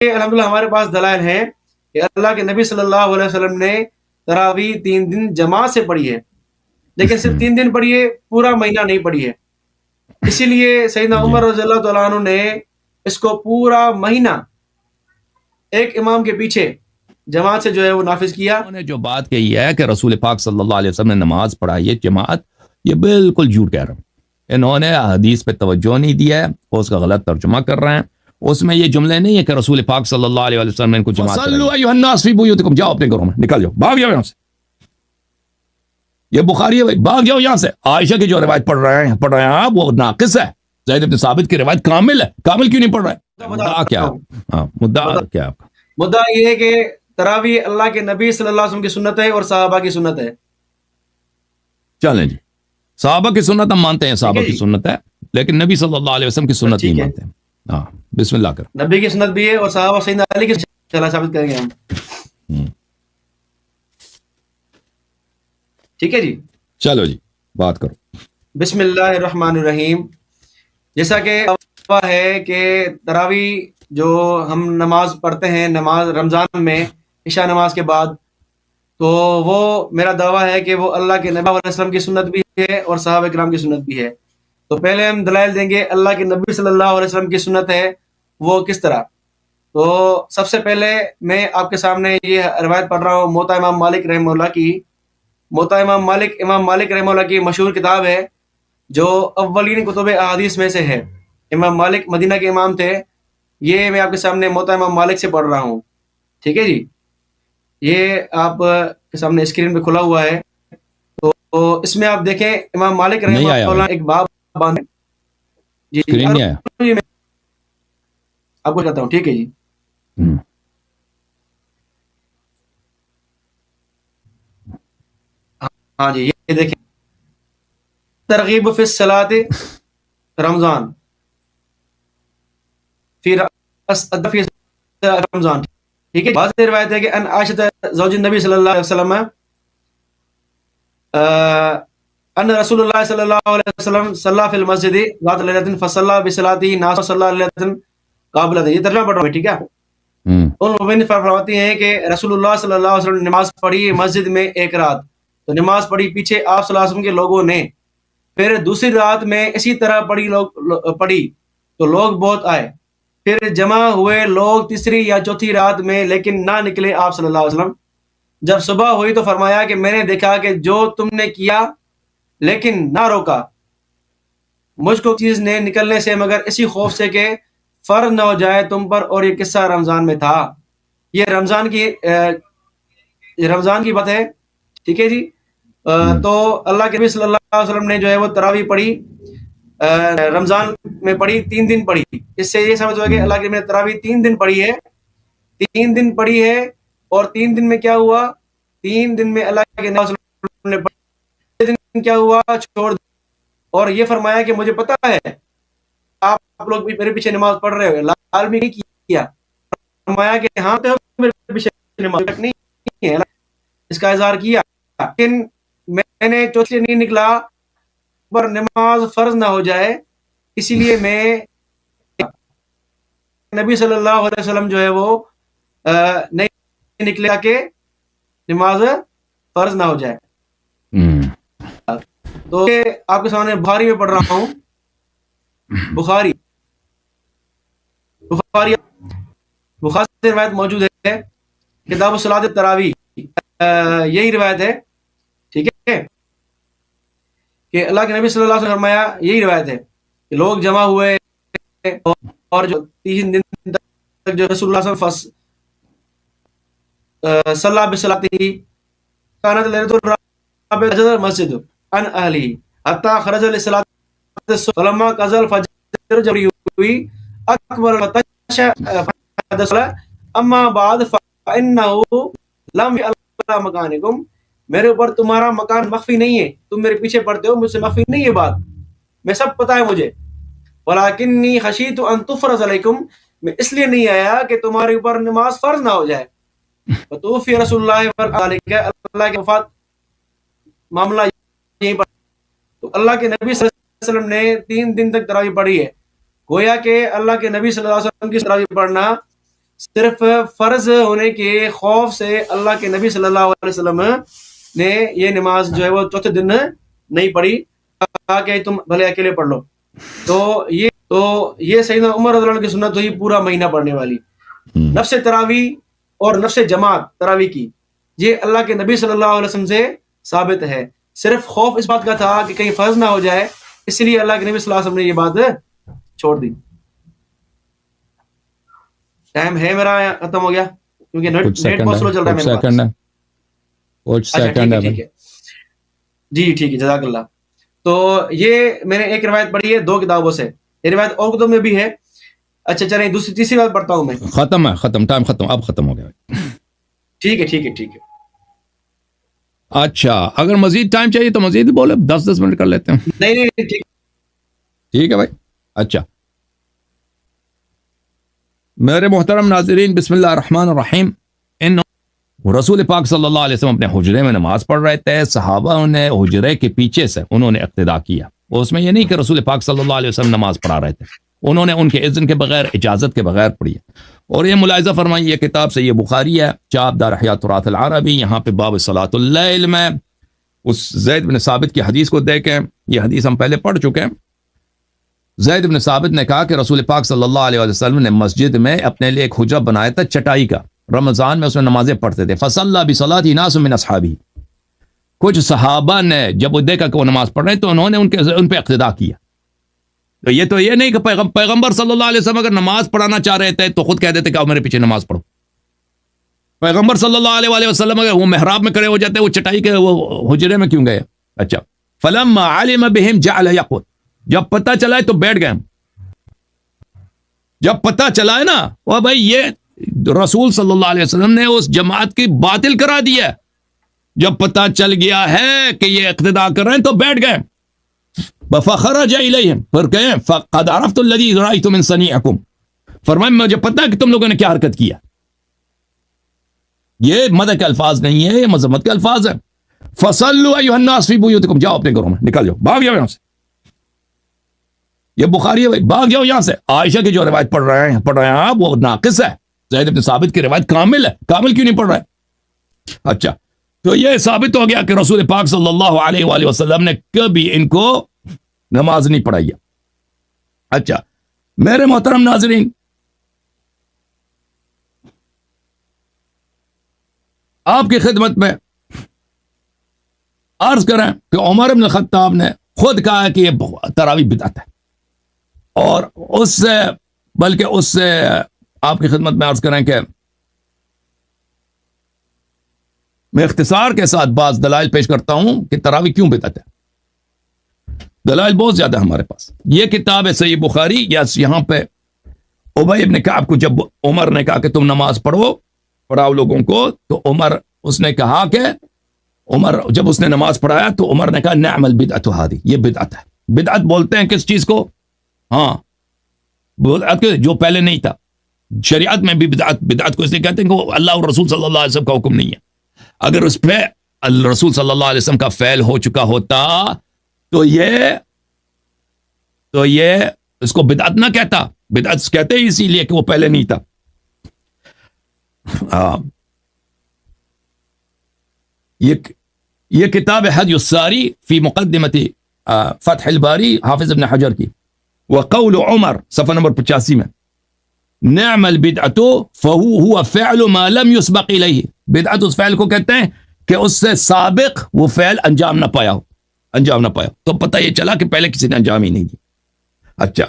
الحمدللہ ہمارے پاس دلائل ہیں کہ اللہ کے نبی صلی اللہ علیہ وسلم نے تراویح 3 دن جماعت سے پڑھی ہے، لیکن صرف 3 دن پڑھی ہے، پورا مہینہ نہیں پڑھی ہے. اسی لیے سیدنا عمر رضی اللہ تعالیٰ عنہ نے اس کو پورا مہینہ ایک امام کے پیچھے جماعت سے جو ہے وہ نافذ کیا. انہوں نے جو بات کہی ہے کہ رسول پاک صلی اللہ علیہ وسلم نے نماز پڑھائی ہے جماعت، یہ بالکل جھوٹ کہہ رہا ہوں. انہوں نے حدیث پہ توجہ نہیں دیا ہے، اس کا غلط ترجمہ کر رہے ہیں. اس میں یہ جملے نہیں ہے کہ رسول پاک صلی اللہ علیہ وسلم نے ان کو جماعت صلوا ایھا الناس فی بیوتکم، جاؤ اپنے گھروں میں، نکل جاؤ، بھاگ جاؤ یہاں سے. یہ بخاری ہے بھائی، بھاگ جاؤ یہاں سے. عائشہ کی جو روایت پڑھ رہے ہیں آپ، وہ ناقص ہے. زید بن ثابت کی روایت کامل ہے. کامل کیوں نہیں پڑھ رہے؟ مدعا کیا؟ ہاں مدعا کیا آپ کا؟ مدعا یہ ہے کہ تراویح اللہ کے نبی صلی اللہ علیہ وسلم کی سنت ہے اور صحابہ کی سنت ہے. چلیں جی، صحابہ کی سنت ہم مانتے ہیں، صحابہ کی سنت ہے، لیکن نبی صلی اللہ علیہ وسلم کی سنت نہیں مانتے ہیں. ہاں بسم اللہ کر. نبی کی سنت بھی ہے اور صحابہ سیدنا علی کی سنت ثابت کریں گے ہم. ٹھیک ہے جی، چلو جی بات کرو. بسم اللہ الرحمن الرحیم. جیسا کہ ہے کہ تراویح جو ہم نماز پڑھتے ہیں، نماز رمضان میں عشاء نماز کے بعد، تو وہ میرا دعویٰ ہے کہ وہ اللہ کے نبی علیہ السلام کی سنت بھی ہے اور صحابہ کرام کی سنت بھی ہے. تو پہلے ہم دلائل دیں گے اللہ کے نبی صلی اللہ علیہ وسلم کی سنت ہے وہ کس طرح. تو سب سے پہلے میں آپ کے سامنے یہ روایت پڑھ رہا ہوں موطا امام مالک رحمہ اللہ کی. موطا امام مالک رحمہ اللہ کی مشہور کتاب ہے جو اولین کتب احادیث میں سے ہے. امام مالک مدینہ کے امام تھے. یہ میں آپ کے سامنے موطا امام مالک سے پڑھ رہا ہوں. ٹھیک ہے جی، یہ آپ کے سامنے اسکرین پہ کھلا ہوا ہے. تو اس میں آپ دیکھیں امام مالک رحمہ اللہ ایک باب باندھے. جی نہیں آیا، آپ کو کہتا ہوں. ٹھیک ہے جی، ہاں جی، یہ دیکھیں ترغیب فی الصلاۃ رمضان فی رمضان. ٹھیک ہے، بعض روایت ہے کہ ان عائشہ زوج النبی صلی اللہ علیہ وسلم ان رسول اللہ صلی اللہ علیہ وسلم صلی فی المسجد ذات لیلۃ فصلی بصلاته ناس صلی لیلۃ قابلۃ. یہ ترجمہ پڑھ رہا ہوں. ٹھیک ہے، ان مومن فرماتی ہیں کہ رسول اللہ صلی اللہ علیہ وسلم نے نماز پڑھی مسجد میں ایک رات. تو نماز پڑھی پیچھے آپ صلی اللہ علیہ وسلم کے لوگوں نے. پھر دوسری رات میں اسی طرح پڑھی تو لوگ بہت آئے. پھر جمع ہوئے لوگ تیسری یا چوتھی رات میں، لیکن نہ نکلے آپ صلی اللہ علیہ وسلم. جب صبح ہوئی تو فرمایا کہ میں نے دیکھا کہ جو تم نے کیا لیکن نہ روکا مجھ کو چیز نے نکلنے سے مگر اسی خوف سے کہ فرض نہ ہو جائے تم پر. اور یہ قصہ رمضان میں تھا. یہ رمضان کی بات ہے. ٹھیک ہے جی. تو اللہ کے نبی صلی اللہ علیہ وسلم نے جو ہے وہ تراویح پڑھی، رمضان میں پڑھی، 3 دن پڑھی. اس سے یہ سمجھ ہوا کہ اللہ کے نبی نے تراویح 3 دن پڑھی ہے. 3 دن پڑھی ہے. اور 3 دن میں کیا ہوا؟ 3 دن میں اللہ کے نبی صلی اللہ علیہ وسلم نے پڑھی. 3 دن کیا ہوا؟ چھوڑ. اور یہ فرمایا کہ مجھے پتا ہے آپ لوگ بھی میرے پیچھے نماز پڑھ رہے ہو. لال بھی نہیں کیا. فرمایا کہ ہاں تو میرے پیچھے نماز نہیں ہے، اس کا اظہار کیا. لیکن میں نے چوتھے نہیں نکلا پر نماز فرض نہ ہو جائے، اسی لیے میں نبی صلی اللہ علیہ وسلم جو ہے وہ نہیں نکلے کہ نماز فرض نہ ہو جائے. تو آپ کے سامنے بخاری میں پڑھ رہا ہوں. بخاری سے روایت موجود ہے، کتاب الصلاۃ التراویح. یہی روایت ہے. ٹھیک ہے کہ اللہ کے نبی صلی اللہ علیہ وسلم فرمایا، یہی روایت ہے کہ لوگ جمع ہوئے اور جو 3 دن تک جو رسول اللہ صلی اللہ علیہ وسلم صلی بصلاته كانت ليلة الرابع مسجد عن اهله حتى خرج لصلاة الصبح فلما قضى الفجر جب ہوئی اکبر الفتش اما بعد فانه لم يعلم مكانكم. میرے اوپر تمہارا مکان مخفی نہیں ہے. تم میرے پیچھے پڑھتے ہو، مجھ سے مخفی نہیں ہے بات، میں سب پتہ ہے مجھے. ولکنی خشیت ان تفرض علیکم، میں اس لیے نہیں آیا کہ تمہارے اوپر نماز فرض نہ ہو جائے. توفی رسول اللہ پر اللہ کے وفات معاملہ یہیں پر. تو اللہ کے نبی صلی اللہ علیہ وسلم نے 3 دن تک تراویح پڑھی ہے. گویا کہ اللہ کے نبی صلی اللہ علیہ وسلم کی تراویح پڑھنا صرف فرض ہونے کے خوف سے اللہ کے نبی صلی اللہ علیہ وسلم نے یہ نماز جو ہے وہ چوتھے دن نہیں پڑھی، کہا کہ تم بھلے اکیلے پڑھ لو. تو یہ سیدنا عمر رضی اللہ عنہ کی سنت ہوئی پورا مہینہ پڑھنے والی. نفس تراویح اور نفس جماعت تراویح کی یہ اللہ کے نبی صلی اللہ علیہ وسلم سے ثابت ہے. صرف خوف اس بات کا تھا کہ کہیں فرض نہ ہو جائے، اس لیے اللہ کے نبی صلی اللہ علیہ وسلم نے یہ بات چھوڑ دی. ٹائم ہے میرا ختم ہو گیا کیونکہ نیٹ بہت سلو چل رہا ہے میرے پاس. ٹھیک ہے جی ٹھیک ہے، جزاک اللہ. تو یہ میں نے ایک روایت پڑھی ہے 2 کتابوں سے، یہ روایت اور کتب میں بھی ہے. اچھا چلیں تیسری بات پڑھتا ہوں میں. ختم ٹائم ختم، اب ختم ہو گیا. ٹھیک ہے. اچھا اگر مزید ٹائم چاہیے تو مزید بولے، 10 منٹ کر لیتے ہیں. نہیں ٹھیک ہے بھائی. اچھا میرے محترم ناظرین، بسم اللہ الرحمن الرحیم. رسول پاک صلی اللہ علیہ وسلم اپنے حجرے میں نماز پڑھ رہے تھے، صحابہ نے حجرے کے پیچھے سے انہوں نے اقتداء کیا. اور اس میں یہ نہیں کہ رسول پاک صلی اللہ علیہ وسلم نماز پڑھا رہے تھے، انہوں نے ان کے اذن کے بغیر، اجازت کے بغیر پڑھی. اور یہ ملاحظہ فرمائیے، یہ کتاب سے یہ بخاری ہے، چاپ دار احیاء تراث العربی، یہاں پہ باب صلاۃ اللیل میں اس زید بن ثابت کی حدیث کو دیکھیں. یہ حدیث ہم پہلے پڑھ چکے ہیں. زید بن ثابت نے کہا کہ رسول پاک صلی اللہ علیہ وسلم نے مسجد میں اپنے لیے ایک حجرہ بنایا تھا چٹائی کا، رمضان میں اس میں نمازیں پڑھتے تھے. فصلی بصلاۃ ناس من اصحابہ، کچھ صحابہ نے جب وہ دیکھا کہ وہ نماز پڑھ رہے ہیں تو انہوں نے ان پہ اقتداء کیا. تو یہ نہیں کہ پیغمبر صلی اللہ علیہ وسلم اگر نماز پڑھانا چاہ رہے تھے تو خود کہہ دیتے کہ آپ میرے پیچھے نماز پڑھو. پیغمبر صلی اللہ علیہ وسلم اگر وہ محراب میں کھڑے ہو جاتے، وہ چٹائی کے وہ حجرے میں کیوں گئے؟ اچھا فلما علم بهم جعل يقول، جب پتہ چلا ہے تو بیٹھ گئے. جب پتہ چلا ہے نا وہ بھائی یہ رسول صلی اللہ علیہ وسلم نے اس جماعت کی باطل کرا دی ہے، جب پتہ چل گیا ہے کہ یہ اقتداء کر رہے ہیں تو بیٹھ گئے. فخرج الیہم، پھر کہیں فقد عرفت الذی رأیت من صنیعکم، فرمائے مجھے پتہ ہے کہ تم لوگوں نے کیا حرکت کیا. یہ مدح کے الفاظ نہیں ہے، یہ مذمت کے الفاظ ہیں. فصلوا ایھا الناس فی بیوتکم، جاؤ اپنے گھروں میں، نکل جاؤ، بھاگ جاؤ یہاں سے. یہ بخاری ہے بھائی، بھاگ جاؤ یہاں سے. عائشہ کی جو روایت پڑھ رہے ہیں آپ وہ ناقص ہے. زید بن ثابت کی روایت کامل ہے، کامل کیوں نہیں پڑھ رہے؟ اچھا تو یہ ثابت ہو گیا کہ رسول پاک صلی اللہ علیہ وآلہ وسلم نے کبھی ان کو نماز نہیں پڑھائی. اچھا میرے محترم ناظرین، آپ کی خدمت میں عرض کریں کہ عمر بن الخطاب نے خود کہا کہ یہ تراویح بدعت ہے، اور اس سے آپ کی خدمت میں عرض کریں کہ میں اختصار کے ساتھ بعض دلائل پیش کرتا ہوں کہ تراویح کیوں بدعت ہے. دلائل بہت زیادہ ہمارے پاس. یہ کتاب ہے صحیح بخاری، یہاں پہ ابی ابن کعب کو جب عمر نے کہا کہ تم نماز پڑھاؤ لوگوں کو، تو اس نے کہا کہ جب اس نے نماز پڑھایا تو عمر نے کہا نعم البدعۃ ھذہ، یہ بدعت ہے. بدعت بولتے ہیں کس چیز کو؟ ہاں بدعت جو پہلے نہیں تھا. شریعت میں بھی بدعت کو اس لیے کہتے ہیں کہ اللہ اور رسول صلی اللہ علیہ وسلم کا حکم نہیں ہے. اگر اس پہ رسول صلی اللہ علیہ وسلم کا فعل ہو چکا ہوتا تو یہ اس کو بدعت نہ کہتا. بدعت کہتے ہیں اسی لیے کہ وہ پہلے نہیں تھا. یہ کتاب ہے حدی الساری فی مقدمت فتح الباری، حافظ ابن حجر کی. وقول عمر صفحہ نمبر 85 میں، نعم البدعۃ فهو فعل ما لم يسبق الیہ. بدعت اس فعل کو کہتے ہیں کہ اس سے سابق وہ فعل انجام نہ پایا ہو. تو پتہ یہ چلا کہ پہلے کسی نے انجام ہی نہیں دی. اچھا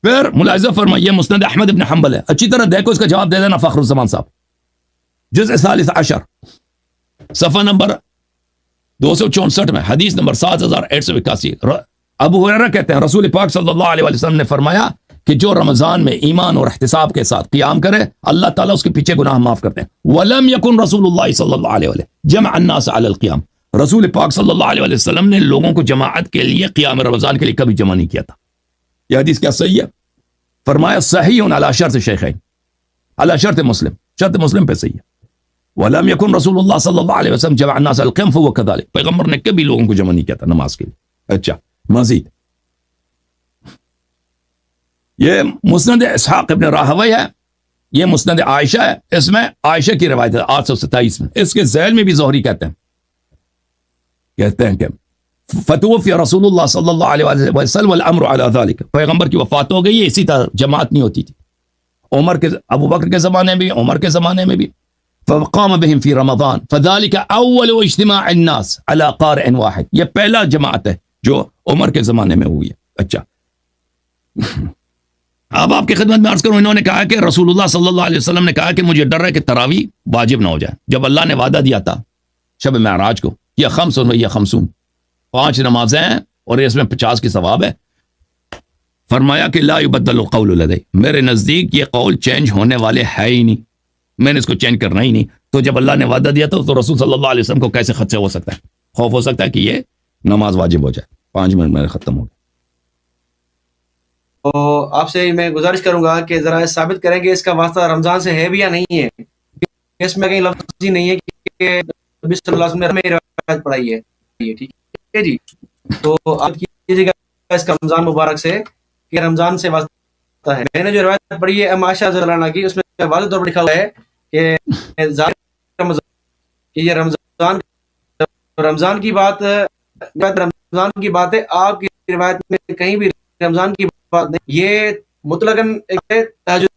پھر ملاحظہ فرمائیے مسند احمد ابن حنبل ہے، اچھی طرح دیکھو، اس کا جواب دے دینا فخر الزمان صاحب. جزء 13 صفحہ نمبر 264 میں، حدیث نمبر 7881. ابو ہریرہ کہتے ہیں رسول پاک صلی اللہ علیہ وسلم نے فرمایا کہ جو رمضان میں ایمان اور احتساب کے ساتھ قیام کرے اللہ تعالیٰ اس کے پیچھے گناہ معاف کرتے ہیں. وَلَمْ يَكُنْ رسول اللہ صلی اللہ علیہ وسلم جمع الناس علی القیام. رسول پاک صلی اللہ علیہ وسلم نے لوگوں کو جماعت کے لیے قیام رمضان کے لیے کبھی جمع نہیں کیا تھا. یہ حدیث کیا صحیح ہے؟ فرمایا صحیح علی شرط شیخین، علی شرط مسلم، شرط مسلم پہ صحیح ہے. وَلَمْ يَكُنْ رسول اللہ صلی اللہ علیہ وسلم جمع الناس علی القیام فهو كذلك. پیغمبر نے کبھی لوگوں کو جمع نہیں کیا تھا نماز کے لیے. اچھا مزید یہ مسند اسحاق ابن راہوی ہے، یہ مسند عائشہ ہے، اس میں عائشہ کی روایت ہے 827 میں. اس کے ذیل میں بھی زہری کہتے ہیں کہ فتوفی رسول اللہ صلی اللہ علیہ وسلم والامر علی ذلك، پیغمبر کی وفات ہو گئی، اسی طرح جماعت نہیں ہوتی تھی، عمر کے ابو بکر کے زمانے میں بھی، عمر کے زمانے میں بھی. فقام بهم في رمضان فذلك اول اجتماع الناس على قارئ واحد، یہ پہلا جماعت ہے جو عمر کے زمانے میں ہوئی ہے. اچھا اب آپ کی خدمت میں عرض کروں، انہوں نے کہا کہ رسول اللہ صلی اللہ علیہ وسلم نے کہا کہ مجھے ڈر ہے کہ تراویح واجب نہ ہو جائے. جب اللہ نے وعدہ دیا تھا شب معراج کو، یہ خمس و یہ خمسون، 5 نمازیں ہیں اور اس میں 50 کی ثواب ہے. فرمایا کہ لا یبدل القول لدی، میرے نزدیک یہ قول چینج ہونے والے ہے ہی نہیں، میں نے اس کو چینج کرنا ہی نہیں. تو جب اللہ نے وعدہ دیا تھا تو رسول صلی اللہ علیہ وسلم کو کیسے خدشہ ہو سکتا ہے، خوف ہو سکتا ہے کہ یہ نماز واجب ہو جائے. 5 منٹ میں ختم ہو گیا. تو آپ سے میں گزارش کروں گا کہ ذرا ثابت کریں کہ اس کا واسطہ رمضان سے ہے بھی یا نہیں ہے. اس میں کہیں لفظ ہی نہیں ہے کہ نبی صلی اللہ علیہ وسلم نے روایت پڑھائی ہے. ٹھیک ہے جی، تو آپ کیجیے گا اس کا رمضان مبارک سے کہ رمضان سے واسطہ ہے. میں نے جو روایت پڑھی ہے عائشہ رضی اللہ عنہا کی، اس میں واضح طور پر لکھا ہوا ہے کہ یہ رمضان کی بات ہے. آپ کی روایت میں کہیں بھی رمضان کی بات نہیں، یہ مطلقاً تہجد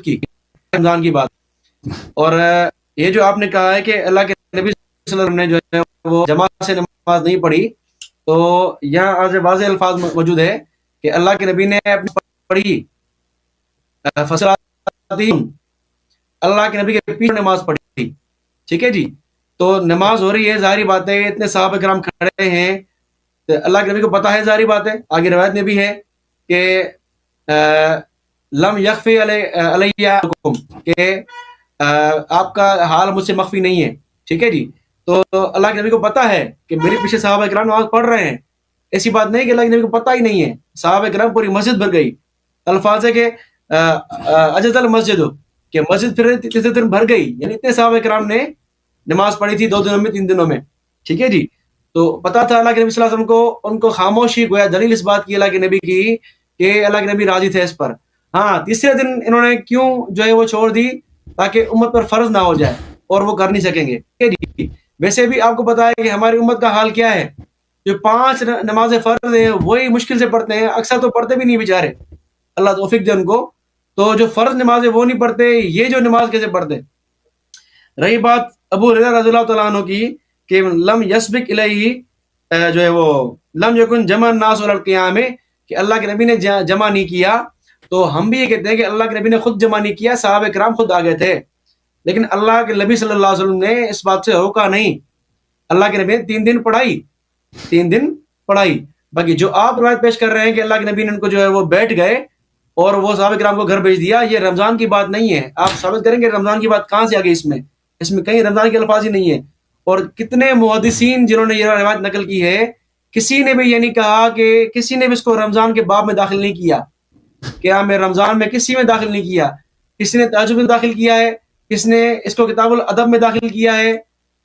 کی رمضان کی بات. اور یہ جو آپ نے کہا ہے کہ اللہ کے نبی صلی اللہ علیہ وسلم نے جو ہے وہ جماعت سے نماز نہیں پڑھی، تو یہاں آج واضح الفاظ موجود ہے کہ اللہ کے نبی نے اپنی پڑھی، اللہ کے نبی کے پیچھے نماز پڑھی. ٹھیک ہے جی، تو نماز ہو رہی ہے، ظاہری بات ہے اتنے صحابہ کرام کھڑے ہیں، تو اللہ کے نبی کو پتہ ہے، ظاہری بات ہے. آگے روایت میں بھی ہے کہ لم یخفی علیہ کہ آپ کا حال مجھ سے مخفی نہیں ہے. ٹھیک ہے جی، تو اللہ کے نبی کو پتہ ہے کہ میرے پیچھے صحابہ کرام نماز پڑھ رہے ہیں. ایسی بات نہیں کہ اللہ کے نبی کو پتہ ہی نہیں ہے. صحابہ کرام پوری مسجد بھر گئی. الفاظ ہے کہ اجز المسجد، کہ مسجد پھر تیسرے دن بھر گئی، یعنی اتنے صحابہ کرام نے نماز پڑھی تھی 2 دنوں میں 3 دنوں میں. ٹھیک ہے جی، تو پتا تھا اللہ کے نبی صلی اللہ علیہ وسلم کو، ان کو خاموشی گویا دلیل اس بات کی اللہ کے نبی کی کہ اللہ کے نبی راضی تھے اس پر. ہاں، تیسرے دن انہوں نے کیوں جو ہے وہ چھوڑ دی، تاکہ امت پر فرض نہ ہو جائے اور وہ کر نہیں سکیں گے. ٹھیک ہے جی، ویسے بھی آپ کو پتا ہے کہ ہماری امت کا حال کیا ہے. جو 5 نمازیں فرض ہیں وہی مشکل سے پڑھتے ہیں، اکثر تو پڑھتے بھی نہیں بیچارے، اللہ توفیق دے ان کو. تو جو فرض نمازیں وہ نہیں پڑھتے، یہ جو نماز کیسے پڑھتے. رہی بات ابو ہریرہ رضی اللہ تعالیٰ عنہ کی کہ لم یسبق الیہ جو ہے وہ لم یکن جمع الناس علی القیام، کہ اللہ کے نبی نے جمع نہیں کیا. تو ہم بھی یہ کہتے ہیں کہ اللہ کے نبی نے خود جمع نہیں کیا، صحابہ کرام خود آ گئے تھے، لیکن اللہ کے نبی صلی اللہ علیہ وسلم نے اس بات سے روکا نہیں. اللہ کے نبی نے 3 دن پڑھائی، 3 دن پڑھائی. باقی جو آپ روایت پیش کر رہے ہیں کہ اللہ کے نبی نے ان کو جو ہے وہ بیٹھ گئے اور وہ صحابہ کرام کو گھر بھیج دیا، یہ رمضان کی بات نہیں ہے. آپ ثابت کریں کہ رمضان کی بات کہاں سے آ گئی، اس میں کہیں رمضان کے الفاظ ہی نہیں ہے. اور کتنے محدثین جنہوں نے یہ روایت نقل کی ہے، کسی نے بھی یہ نہیں کہا کہ کسی نے بھی اس کو رمضان کے باب میں داخل نہیں کیا، کہ میں رمضان میں کسی میں داخل نہیں کیا. کسی نے تہجد میں داخل کیا ہے، کسی نے اس کو کتاب الادب میں داخل کیا ہے،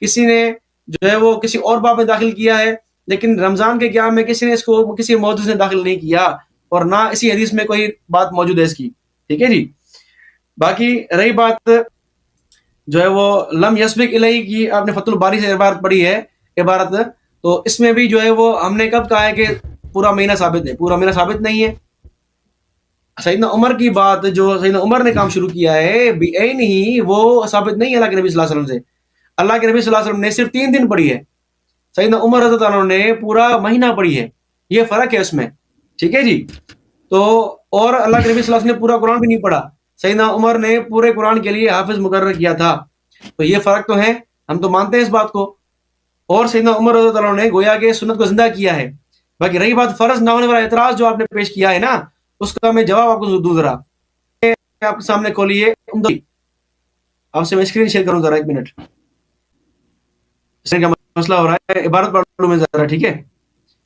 کسی نے جو ہے وہ کسی اور باب میں داخل کیا ہے، لیکن رمضان کے قیام میں کسی نے اس کو کسی محدث نے داخل نہیں کیا، اور نہ اسی حدیث میں کوئی بات موجود ہے اس کی. ٹھیک ہے جی، باقی رہی بات جو ہے وہ لم یسبق الیہ کی، آپ نے فتح الباری سے عبارت پڑھی ہے عبارت، تو اس میں بھی جو ہے وہ ہم نے کب کہا ہے کہ پورا مہینہ ثابت ہے، پورا مہینہ ثابت نہیں ہے. سیدنا عمر کی بات جو سیدنا عمر نے کام شروع کیا ہے بعین ہی، وہ ثابت نہیں ہے اللہ کے نبی صلی اللہ علیہ وسلم سے. اللہ کے نبی صلی اللہ علیہ وسلم نے صرف 3 دن پڑھی ہے، سیدنا عمر رضی اللہ عنہ نے پورا مہینہ پڑھی ہے. یہ فرق ہے اس میں. ٹھیک ہے جی، تو اور اللہ کے نبی صلی اللہ علیہ وسلم نے پورا قرآن بھی نہیں پڑھا، سیدنا عمر نے پورے قرآن کے لیے حافظ مقرر کیا تھا. تو یہ فرق تو ہے، ہم تو مانتے ہیں اس بات کو. اور سیدنا عمر رضی اللہ عنہ نے گویا کہ سنت کو زندہ کیا ہے. باقی رہی بات فرض نہ ہونے والا اعتراض جو آپ نے پیش کیا ہے نا، اس کا میں جواب آپ کو دوں. ذرا آپ کے سامنے کھولیے، آپ سے میں اسکرین شیئر کروں ذرا 1 منٹ. اس کا مسئلہ ہو رہا ہے، عبارت پڑھ لوں میں ذرا. ٹھیک ہے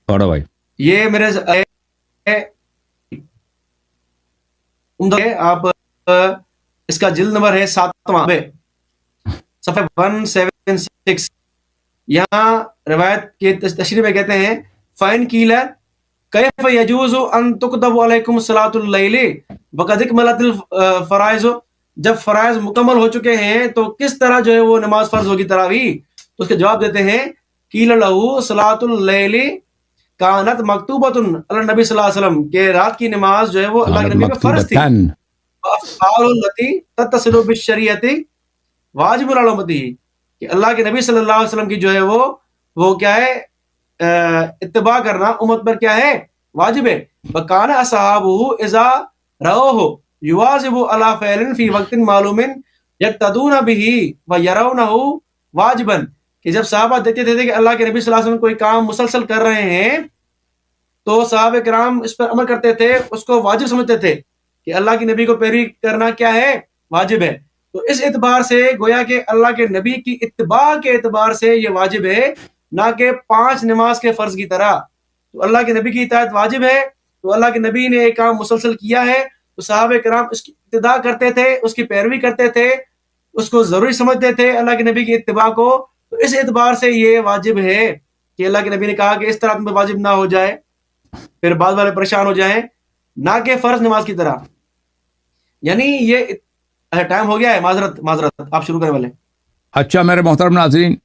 پڑھو بھائی. یہ میرے آپ اس کا جلد نمبر ہے 7واں، صفحہ 176. یہاں روایت کے تشریح میں کہتے ہیں فَإِنْ قِيلَ كَيْفَ يَجُوزُ أَن تُكْتَبُ عَلَيْكُمْ صَلَاةُ اللَّيْلِ وَقَدْ اكْمَلَتِ الْفَرَائِضُ جب فرائض مکمل ہو چکے ہیں تو کس طرح جو ہے وہ نماز فرض ہوگی تراویح؟ تو اس کے جواب دیتے ہیں قیل لہ صلاۃ اللیل کانت مکتوبۃ علی النبی صلی اللہ علیہ وسلم، کہ رات کی نماز جو ہے وہ اللہ کے نبی پہ فرض تھی. افعال التی تتصل بالشریعت واجب علی امتی، کہ اللہ کے نبی صلی اللہ علیہ وسلم کی جو ہے وہ کیا ہے اتباع کرنا امت پر کیا ہے واجب ہے. وکان اصحابہ اذا رأوہ یواظب علی فعل فی وقت معلوم یقتدون بہ ویرونہ واجبا، کہ جب صحابہ دیکھتے تھے کہ اللہ کے نبی صلی اللہ علیہ وسلم کوئی کام مسلسل کر رہے ہیں تو صحابہ کرام اس پر عمل کرتے تھے، اس کو واجب سمجھتے تھے کہ اللہ کے نبی کو پیروی کرنا کیا ہے واجب ہے. تو اس اعتبار سے گویا کہ اللہ کے نبی کی اتباع کے اعتبار سے یہ واجب ہے، نہ کہ 5 نماز کے فرض کی طرح. تو اللہ کے نبی کی اطاعت واجب ہے، تو اللہ کے نبی نے ایک کام مسلسل کیا ہے تو صحابہ کرام اس کی ابتداء کرتے تھے، اس کی پیروی کرتے تھے، اس کو ضروری سمجھتے تھے اللہ کے نبی کی اتباع کو. تو اس اعتبار سے یہ واجب ہے کہ اللہ کے نبی نے کہا کہ اس طرح تم پہ واجب نہ ہو جائے پھر بعض والے پریشان ہو جائیں، نہ کہ فرض نماز کی طرح. یعنی یہ ٹائم ہو گیا ہے، معذرت آپ شروع کرنے والے. اچھا میرے محترم ناظرین،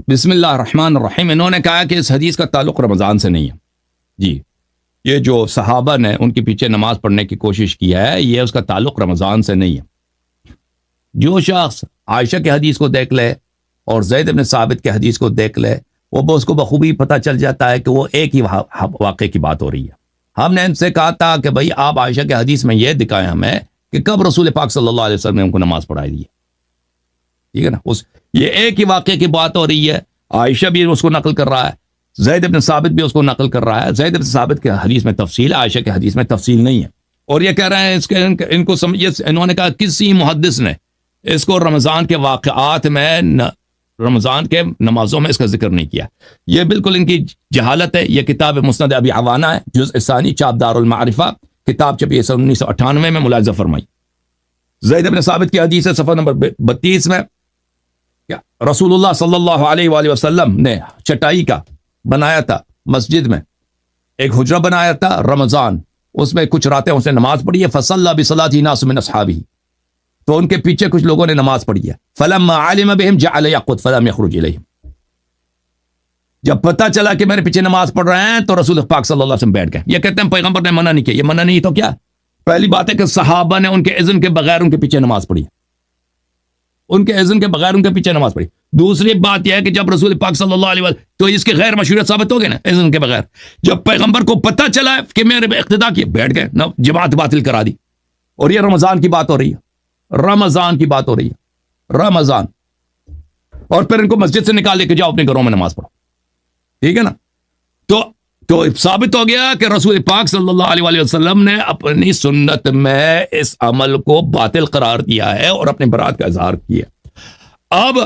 بسم اللہ الرحمن الرحیم. انہوں نے کہا کہ اس حدیث کا تعلق رمضان سے نہیں ہے. جی، یہ جو صحابہ نے ان کے پیچھے نماز پڑھنے کی کوشش کی ہے، یہ اس کا تعلق رمضان سے نہیں ہے. جو شخص عائشہ کے حدیث کو دیکھ لے اور زید بن ثابت کے حدیث کو دیکھ لے، وہ اس کو بخوبی پتہ چل جاتا ہے کہ وہ ایک ہی واقعے کی بات ہو رہی ہے. ہم نے ان سے کہا تھا کہ بھائی آپ عائشہ کے حدیث میں یہ دکھائیں ہمیں کہ کب رسول پاک صلی اللہ علیہ وسلم نے ان کو نماز پڑھائی دی ہے. ٹھیک ہے نا، یہ ایک ہی واقعے کی بات ہو رہی ہے. عائشہ بھی اس کو نقل کر رہا ہے، زید بن ثابت بھی اس کو نقل کر رہا ہے. زید بن ثابت کے حدیث میں تفصیل ہے، عائشہ کے حدیث میں تفصیل نہیں ہے. اور یہ کہہ رہے ہیں ان کو انہوں نے کہا کسی محدث نے اس کو رمضان کے واقعات میں رمضان کے نمازوں میں اس کا ذکر نہیں کیا. یہ بالکل ان کی جہالت ہے. یہ کتاب مسند ابی عوانہ ہے، جزء ثانی، چاپ دار المعرفہ، کتاب چھپی ہے 1998 میں، ملاحظہ فرمائی. زید بن ثابت کی حدیث ہے صفحہ نمبر 32 میں، رسول اللہ صلی اللہ علیہ وآلہ وسلم نے چٹائی کا بنایا تھا مسجد میں، ایک حجرہ بنایا تھا رمضان، اس میں کچھ راتیں اس نے نماز پڑھی ہے. فصلی بصلاۃ ناس من اصحابہ، تو ان کے پیچھے کچھ لوگوں نے نماز پڑھی ہے. فلما علم بهم جعل يقعد فلم يخرج الیہم، جب پتہ چلا کہ میرے پیچھے نماز پڑھ رہے ہیں تو رسول پاک صلی اللہ علیہ وسلم بیٹھ گئے. یہ کہتے ہیں پیغمبر نے منع نہیں کیا. یہ منع نہیں تو کیا؟ پہلی بات ہے کہ صحابہ نے ان کے اذن کے بغیر ان کے پیچھے نماز پڑھی، ان کے اذن کے بغیر ان کے پیچھے نماز پڑھی. دوسری بات یہ ہے کہ جب رسول پاک صلی اللہ علیہ وسلم، تو اس کی غیر مشروعیت ثابت ہو گئی نا اذن کے بغیر. جب پیغمبر کو پتہ چلا کہ میرے اقتداء کیے، بیٹھ گئے، جماعت باطل کرا دی. اور یہ رمضان کی بات ہو رہی ہے، رمضان کی بات ہو رہی ہے، رمضان. اور پھر ان کو مسجد سے نکال لے کے جاؤ اپنے گھروں میں نماز پڑھو. ٹھیک ہے نا. تو ثابت ہو گیا کہ رسول پاک صلی اللہ علیہ وآلہ وسلم نے اپنی سنت میں اس عمل کو باطل قرار دیا ہے اور اپنے برات کا اظہار کیا. اب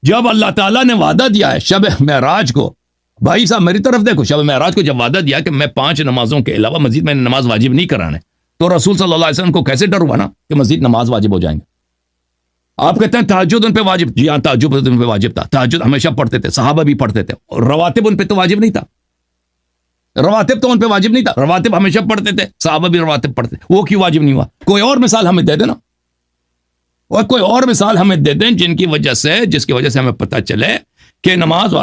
جب اللہ تعالیٰ نے وعدہ دیا ہے شب معراج کو، بھائی صاحب میری طرف دیکھو، شب معراج کو جب وعدہ دیا کہ میں 5 نمازوں کے علاوہ مزید میں نماز واجب نہیں کرانے، تو رسول صلی اللہ علیہ وسلم کو کیسے ڈر ہوا نا کہ مزید نماز واجب ہو جائیں گے. آپ کہتے ہیں تہجد ان پہ واجب، جی ہاں تہجد ان پہ واجب تھا، تہجد ہمیشہ پڑھتے تھے، صحابہ بھی پڑھتے تھے. اور رواتب ان پہ تو واجب نہیں تھا، رواتب تو ان پہ واجب نہیں تھا، رواتب ہمیشہ پڑھتے تھے، صحابہ بھی رواتب پڑھتے تھے. وہ کیوں واجب نہیں ہوا؟ کوئی اور مثال ہمیں دے دینا، اور کوئی اور مثال ہمیں دے دیں جس کی وجہ سے ہمیں پتہ چلے کہ نماز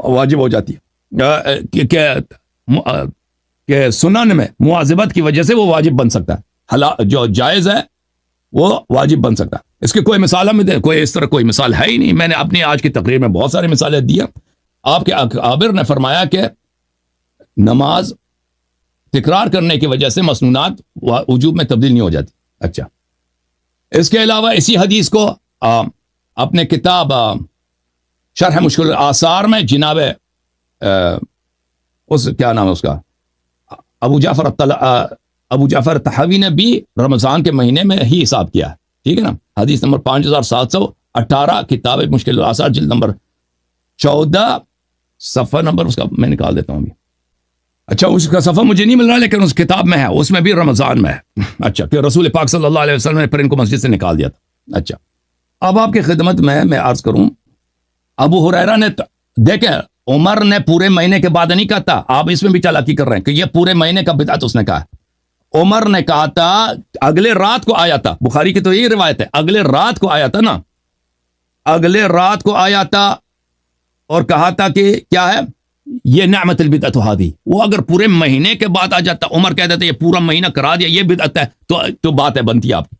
واجب ہو جاتی ہے، کہ سنن میں مواظبت کی وجہ سے وہ واجب بن سکتا ہے، جو جائز ہے وہ واجب بن سکتا ہے. اس کی کوئی مثال ہمیں دے؟ کوئی اس طرح کوئی مثال ہے ہی نہیں. میں نے اپنی آج کی تقریر میں بہت ساری مثالیں دی ہیں. آپ کے اکابر نے فرمایا کہ نماز تکرار کرنے کی وجہ سے مسنونات وجوب میں تبدیل نہیں ہو جاتی. اچھا، اس کے علاوہ اسی حدیث کو اپنے کتاب شرح مشکل الآثار میں جناب کیا نام ہے اس کا، ابو جعفر طحاوی نے بھی رمضان کے مہینے میں ہی حساب کیا ہے. ٹھیک ہے نا. حدیث نمبر 5718، کتاب مشکل الآثار، جلد نمبر 14، صفحہ نمبر اس کا میں نکال دیتا ہوں ابھی. اچھا، اس کا صفحہ مجھے نہیں مل رہا لیکن اس کتاب میں ہے، اس میں بھی رمضان میں ہے. اچھا، کہ رسول پاک صلی اللہ علیہ وسلم نے پھر ان کو مسجد سے نکال دیا تھا. اچھا، اب آپ کی خدمت میں عرض کروں، ابو ہریرہ نے دیکھیں عمر نے پورے مہینے کے بعد نہیں کہا تھا. آپ اس میں بھی چالاکی کر رہے ہیں کہ یہ پورے مہینے کا بدعت اس نے کہا. عمر نے کہا تھا اگلے رات کو آیا تھا. بخاری کی تو یہی روایت ہے, اگلے رات کو آیا تھا نا, اگلے رات کو آیا تھا اور کہا تھا کہ کیا ہے یہ نعمت البدعت ہادی. وہ اگر پورے مہینے کے بعد آ جاتا, عمر کہہ دیتے یہ پورا مہینہ کرا دیا یہ بدعت ہے, تو بات ہے بنتی آپ کی.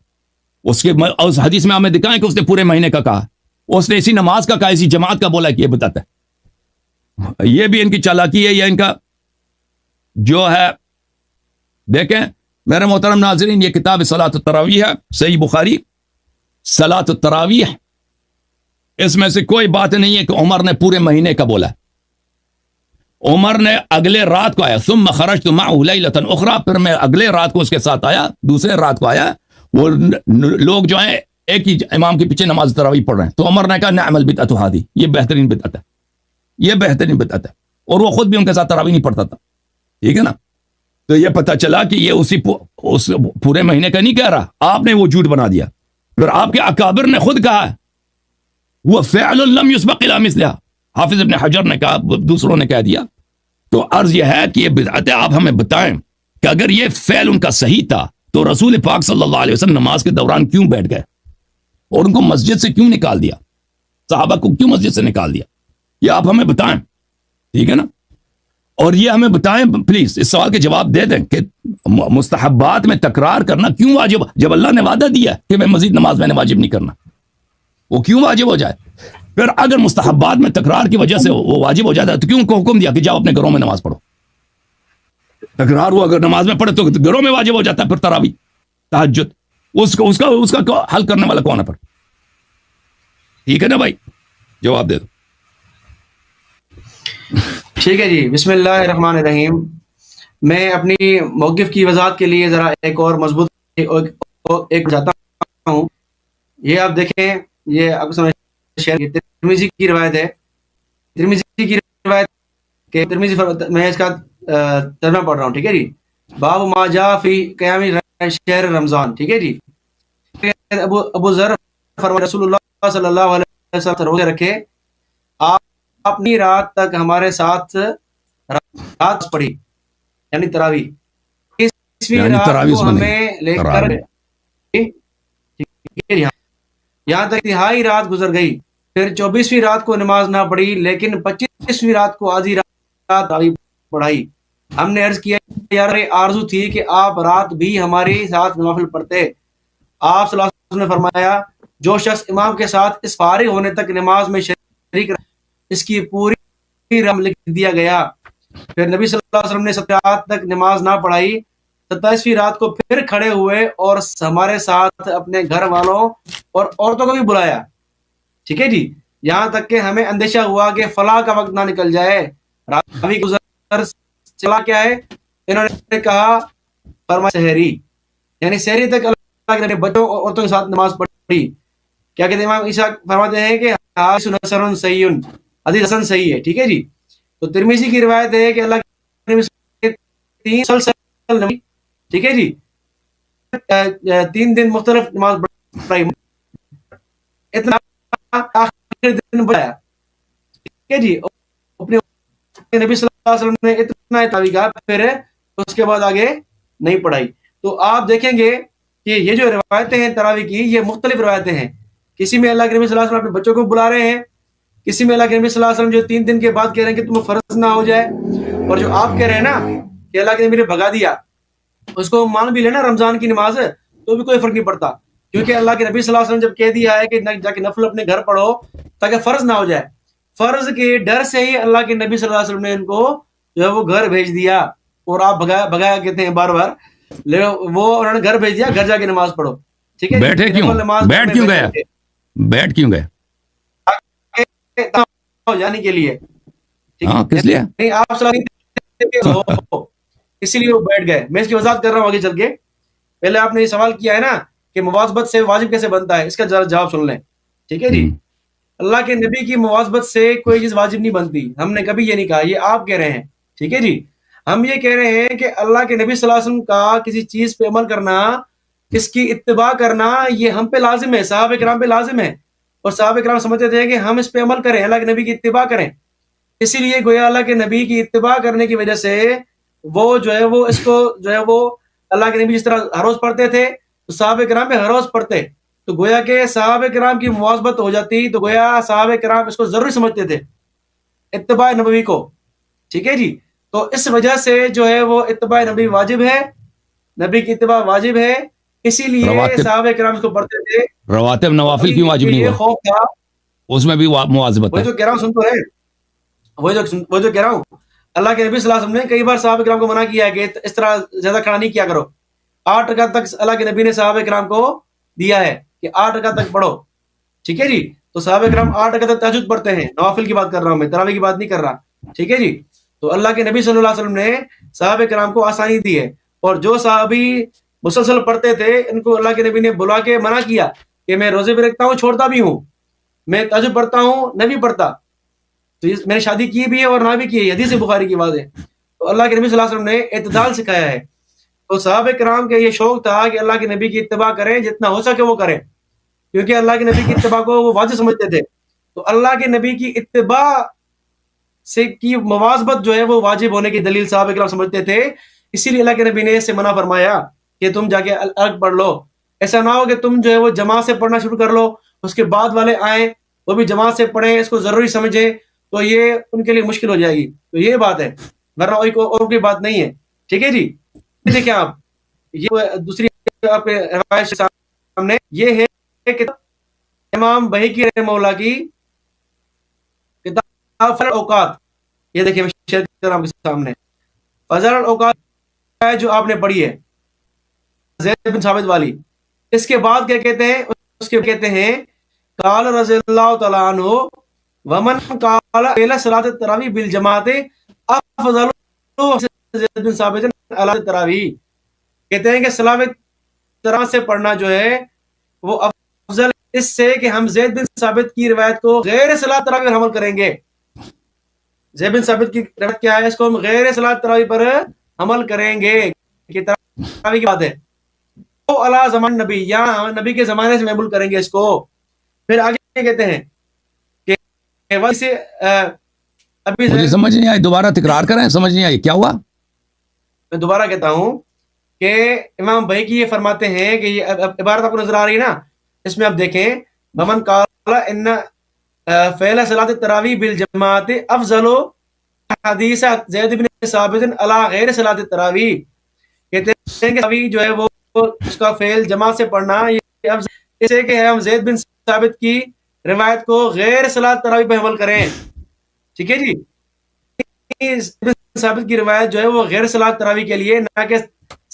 اس حدیث میں ہمیں دکھائیں کہ اس نے پورے مہینے کا کہا, اس نے اسی نماز کا کہا, اسی جماعت کا بولا کہ یہ بدعت ہے. یہ بھی ان کی چالاکی ہے, یہ ان کا جو ہے. دیکھیں میرے محترم ناظرین, یہ کتاب صلاۃ التراویح ہے, صحیح بخاری صلاۃ التراویح. اس میں سے کوئی بات نہیں ہے کہ عمر نے پورے مہینے کا بولا. عمر نے اگلے رات کو آیا, ثم خرجت معه ليلة اخرى, پھر میں اگلے رات کو اس کے ساتھ آیا, دوسرے رات کو آیا. وہ لوگ جو ہیں ایک ہی امام کے پیچھے نماز تراویح پڑھ رہے ہیں, تو عمر نے کہا نعم البدعۃ هذه, یہ بہترین بدعت ہے, یہ بہترین بدعت ہے. اور وہ خود بھی ان کے ساتھ تراویح نہیں پڑھتا تھا, ٹھیک ہے نا. تو یہ پتہ چلا کہ یہ اس پورے مہینے کا نہیں کہہ رہا, آپ نے وہ جھوٹ بنا دیا. پھر آپ کے اکابر نے خود کہا وہ فعل لم يسبق الى مثلها, حافظ ابن حجر نے کہا, دوسروں نے کہہ دیا. تو عرض یہ ہے کہ یہ بدعت ہے. آپ ہمیں بتائیں کہ اگر یہ فعل ان کا صحیح تھا تو رسول پاک صلی اللہ علیہ وسلم نماز کے دوران کیوں بیٹھ گئے اور ان کو مسجد سے کیوں نکال دیا, صحابہ کو کیوں مسجد سے نکال دیا, یہ آپ ہمیں بتائیں, ٹھیک ہے نا. اور یہ ہمیں بتائیں پلیز, اس سوال کے جواب دے دیں کہ مستحبات میں تکرار کرنا کیوں واجب, جب اللہ نے وعدہ دیا کہ میں مزید نماز میں نے واجب نہیں کرنا, وہ کیوں واجب ہو جائے؟ پھر اگر مستحبات میں تکرار کی وجہ سے وہ واجب ہو جاتا ہے تو کیوں کو حکم دیا کہ جاؤ اپنے گھروں میں نماز پڑھو؟ تکرار ہوا اگر نماز میں پڑھے تو گھروں میں واجب ہو جاتا ہے. پھر تراویح تہجد اس کا حل کرنے والا کون ہے پھر؟ ٹھیک ہے نا بھائی, جواب دے دو. ٹھیک ہے جی, بسم اللہ الرحمن الرحیم. میں اپنی موقف کی وضاحت کے لیے ذرا ایک اور مضبوط ایک جاتا ہوں. یہ آپ دیکھیں, یہ آپ کو ترمذی کی روایت ہے, ترمذی کی روایت کہ ترمذی میں اس کا ترجمہ پڑھ رہا ہوں, ٹھیک ہے جی. باب ما جاء فی قیام شہر رمضان, ٹھیک ہے جی. ابو ذر فرماتے رسول اللہ صلی اللہ علیہ وسلم روزے رکھے, آپ اپنی رات تک ہمارے ساتھ رات پڑھی, یعنی تراویح. اسویں رات کو ہمیں لے کر یہاں تک تہائی رات گزر گئی. پھر 24ویں رات کو نماز نہ پڑھی, لیکن 25ویں رات کو آدھی رات تراویح پڑھائی. ہم نے عرض کیا یار آرزو تھی کہ آپ رات بھی ہمارے ساتھ نوافل پڑھتے. آپ صلی اللہ علیہ وسلم نے فرمایا جو شخص امام کے ساتھ اس فارغ ہونے تک نماز میں شریک رہا اس کی پوری رم لکھ دیا گیا. پھر نبی صلی اللہ علیہ وسلم نے 7 رات تک نماز نہ پڑھائی. 27ویں رات کو پھر کھڑے ہوئے اور ہمارے ساتھ اپنے گھر والوں اور عورتوں کو بھی بلایا, ٹھیک ہے جی. یہاں تک کہ ہمیں اندیشہ ہوا کہ فلاح کا وقت نہ نکل جائے. راوی گزر چلا کیا ہے, انہوں نے کہا فرمایا سحری, یعنی سحری تک اللہ کے بچوں اور عورتوں کے ساتھ نماز پڑھی. کیا کہتے ہیں امام عیسیٰ فرماتے ہیں کہ حسن صحیح, حدیث حسن صحیح ہے, ٹھیک ہے جی. تو ترمذی کی روایت ہے کہ اللہ کے نبی 3 سلسل, ٹھیک ہے جی, 3 دن مختلف نماز پڑھائی, اتنا آخر دن بڑھایا, ٹھیک ہے جی. اپنے نبی صلی اللہ علیہ وسلم نے اتنا تراویح کہا, پھر اس کے بعد آگے نہیں پڑھائی. تو آپ دیکھیں گے کہ یہ جو روایتیں ہیں تراویح کی, یہ مختلف روایتیں ہیں. کسی میں اللہ کے نبی صلی اللہ علیہ وسلم اپنے بچوں کو بلا رہے ہیں, کسی میں اللہ کے نبی صلی اللہ علیہ وسلم جو 3 دن کے بعد کہہ رہے ہیں کہ تمہیں فرض نہ ہو جائے. اور جو آپ کہہ رہے ہیں نا کہ اللہ کے نبی نے بھگا دیا, اس کو مان بھی لینا رمضان کی نماز ہے تو بھی کوئی فرق نہیں پڑتا, کیونکہ اللہ کے نبی صلی اللہ علیہ وسلم جب کہہ دیا ہے کہ جا کے نفل اپنے گھر پڑھو تاکہ فرض نہ ہو جائے, فرض کے ڈر سے ہی اللہ کے نبی صلی اللہ علیہ وسلم نے ان کو جو ہے وہ گھر بھیج دیا. اور آپ بھگایا کہتے ہیں بار بار, وہ انہوں نے گھر بھیج دیا, گھر جا کے نماز پڑھو, ٹھیک ہے. بیٹھے کیوں, بیٹھ کیوں گئے, بیٹھ کیوں گئے جانے کے لیے, کس لیے, نہیں آپ اسی لیے وہ بیٹھ گئے. میں اس کی وضاحت کر رہا ہوں آگے چل کے. پہلے آپ نے یہ سوال کیا ہے نا کہ مواظبت سے واجب کیسے بنتا ہے, اس کا جواب سن لیں, ٹھیک ہے جی. اللہ کے نبی کی مواظبت سے کوئی چیز واجب نہیں بنتی, ہم نے کبھی یہ نہیں کہا, یہ آپ کہہ رہے ہیں, ٹھیک ہے جی. ہم یہ کہہ رہے ہیں کہ اللہ کے نبی صلی اللہ علیہ وسلم کا کسی چیز پہ عمل کرنا, اس کی اتباع کرنا, یہ ہم پہ لازم ہے, صحابہ کرام پہ لازم ہے. اور صحابہ کرام سمجھتے تھے کہ ہم اس پہ عمل کریں, اللہ کے نبی کی اتباع کریں. اسی لیے گویا اللہ کے نبی کی اتباع کرنے کی وجہ سے وہ جو ہے وہ اس کو جو ہے وہ اللہ کے نبی جس طرح ہر روز پڑھتے تھے تو صحابہ کرام بھی ہر روز پڑھتے، تو گویا کہ صحابہ کرام کی مواظبت ہو جاتی، تو گویا صحابہ کرام اس کو ضروری سمجھتے تھے اتباع نبوی کو، ٹھیک ہے جی. تو اس وجہ سے جو ہے وہ اتباع نبی واجب ہے، نبی کی اتباع واجب ہے، اسی لیے رواتب صحابہ کرام اس کو پڑھتے تھے. رواتب نوافل کیوں واجب نہیں یہ ہوا؟ خوف تھا، اس میں بھی مواظبت وہ ہے. جو کہہ رہا ہوں سن تو ہے، وہ جو کہہ رہا ہوں اللہ کے نبی صلی اللہ علیہ وسلم نے کئی بار صحابہ کرام کو منع کیا ہے کہ اس طرح زیادہ کھڑا نہیں کیا کرو. 8 رکعت تک اللہ کے نبی نے صحابہ کرام کو دیا ہے کہ 8 رکعت تک پڑھو، ٹھیک ہے جی. تو صحابہ کرام 8 رکعت تک تہجد پڑھتے ہیں، نوافل کی بات کر رہا ہوں میں، تراویح کی بات نہیں کر رہا، ٹھیک ہے جی. تو اللہ کے نبی صلی اللہ علیہ وسلم نے صحابہ کرام کو آسانی دی ہے، اور جو صحابی مسلسل پڑھتے تھے ان کو اللہ کے نبی نے بلا کے منع کیا کہ میں روزے بھی رکھتا ہوں، چھوڑتا بھی ہوں، میں تہجد پڑھتا ہوں، نہ بھی پڑھتا، تو میں نے شادی کی بھی ہے اور نہ بھی کی ہے، حدیث بخاری کی بات ہے. تو اللہ کے نبی صلی اللہ علیہ وسلم نے اعتدال سکھایا ہے. تو صحابہ کرام کا یہ شوق تھا کہ اللہ کے نبی کی اتباع کریں، جتنا ہو سکے وہ کریں، کیونکہ اللہ کے نبی کی اتباع کو وہ واجب سمجھتے تھے. تو اللہ کے نبی کی اتباع سے کی مواظبت جو ہے وہ واجب ہونے کی دلیل صحابہ کرام سمجھتے تھے، اسی لیے اللہ کے نبی نے اس سے منع فرمایا کہ تم جا کے الگ پڑھ لو. ایسا نہ ہو کہ تم جو ہے وہ جماعت سے پڑھنا شروع کر لو، اس کے بعد والے آئیں وہ بھی جماعت سے پڑھیں، اس کو ضروری سمجھیں، تو یہ ان کے لیے مشکل ہو جائے گی. تو یہ بات ہے، ورنہ اور کوئی بات نہیں ہے، ٹھیک ہے جی. دیکھیں آپ یہ دوسری آپ کے روایت کے سامنے یہ ہے کہ امام بہقی رحمہ اللہ کی کتاب فضل الاوقات، یہ دیکھیں میں شیئر کر رہا ہوں آپ کے سامنے. فضل الاوقات جو آپ نے پڑھی ہے زید بن ثابت والی، اس کے بعد کیا کہتے ہیں؟ اس کے کہتے ہیں قال رضی اللہ تعالیٰ عنہ ومن قال الى صلاۃ التراویح بالجماعت افضل زید بن ثابت علی التراویح. کہتے ہیں کہ صلاۃ تراویح سے پڑھنا جو ہے وہ افضل اس سے کہ ہم زید بن ثابت کی روایت کو غیر صلاۃ تراویح پر عمل کریں گے. زید بن ثابت کی روایت کیا ہے؟ اس کو ہم غیر صلاۃ تراویح پر عمل کریں گے کہ تراویح کی بات ہے. تو علی زمان نبی، یہاں نبی کے زمانے سے محمول کریں گے اس کو. پھر آگے کہتے ہیں کہ ویسے ابھی مجھے سمجھ نہیں آئی، دوبارہ تکرار کریں، سمجھ نہیں آئی کیا ہوا؟ میں دوبارہ کہتا ہوں کہ امام بہقی یہ فرماتے ہیں کہ یہ عبارت آپ کو نظر آ رہی ہے نا، اس میں آپ دیکھیں ومن قال ان فعل صلاۃ التراویح بالجماعت افضل حدیث زید بن ثابت علی غیر صلاۃ التراویح. کہتے ہیں کہ تراویح جو ہے وہ اس کا فعل جماعت سے پڑھنا یہ افضل اس سے کہ ہم زید بن ثابت کی روایت کو غیر صلاۃ تراویح پہ عمل کریں، ٹھیک ہے جی. ثابت کی روایت جو ہے وہ غیر صلاۃ تراویح کے لیے، نہ کہ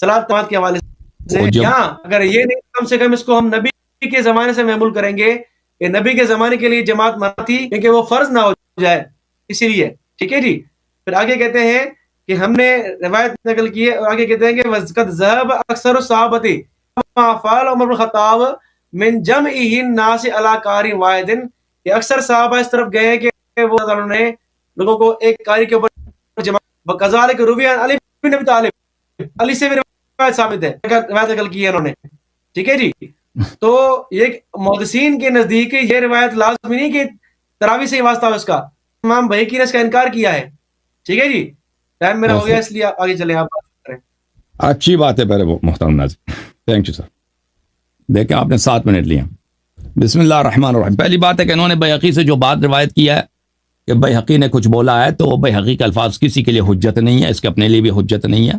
صلاۃ جماعت کے حوالے سے. یہاں اگر یہ نہیں کم سے کم اس کو ہم نبی کے زمانے سے محمول کریں گے کہ نبی کے زمانے کے لیے جماعت منع تھی کیونکہ وہ فرض نہ ہو جائے، اسی لیے، ٹھیک ہے جی. پھر آگے کہتے ہیں کہ ہم نے روایت نقل کی ہے، اور آگے کہتے ہیں کہ وَقَدْ ذَهَبَ أَكْثَرُ الصَّحَابَةِ كَمَا فَعَلَ عُمَرُ بْنُ الْخَطَّابِ مِنْ جَمْعِهِ النَّاسِ عَلَى قَارٍ وَاحِدٍ، کہ اکثر صحابہ اس طرف گئے کہ وہ نے لوگوں کو ایک قاری کے اوپر جمع. وَكَذَلِكَ رُوِيَ عَنْ عَلِيِّ بْنِ أَبِي طَالِبٍ، علی سے بھی روایت ثابت ہے، روایت نقل کی ہے انہوں نے، ٹھیک ہے جی. تو یہ محدثین کے نزدیک یہ روایت لازمی نہیں کہ تراویح سے ہی واسطہ ہو اس کا. امام بہقی نے اس کا انکار کیا ہے، ٹھیک ہے جی. ٹائم میرا ہو گیا اس لیے آگے چلیں، آپ بات کریں. اچھی بات ہے پہلے محترم ناظرین، تھینک یو سر. دیکھیں آپ نے 7 منٹ لیا. بسم اللہ الرحمن الرحیم. پہلی بات ہے کہ انہوں نے بہقی سے جو بات روایت کیا ہے کہ بہقی نے کچھ بولا ہے، تو بہقی کے الفاظ کسی کے لیے حجت نہیں ہے، اس کے اپنے لیے بھی حجت نہیں ہے.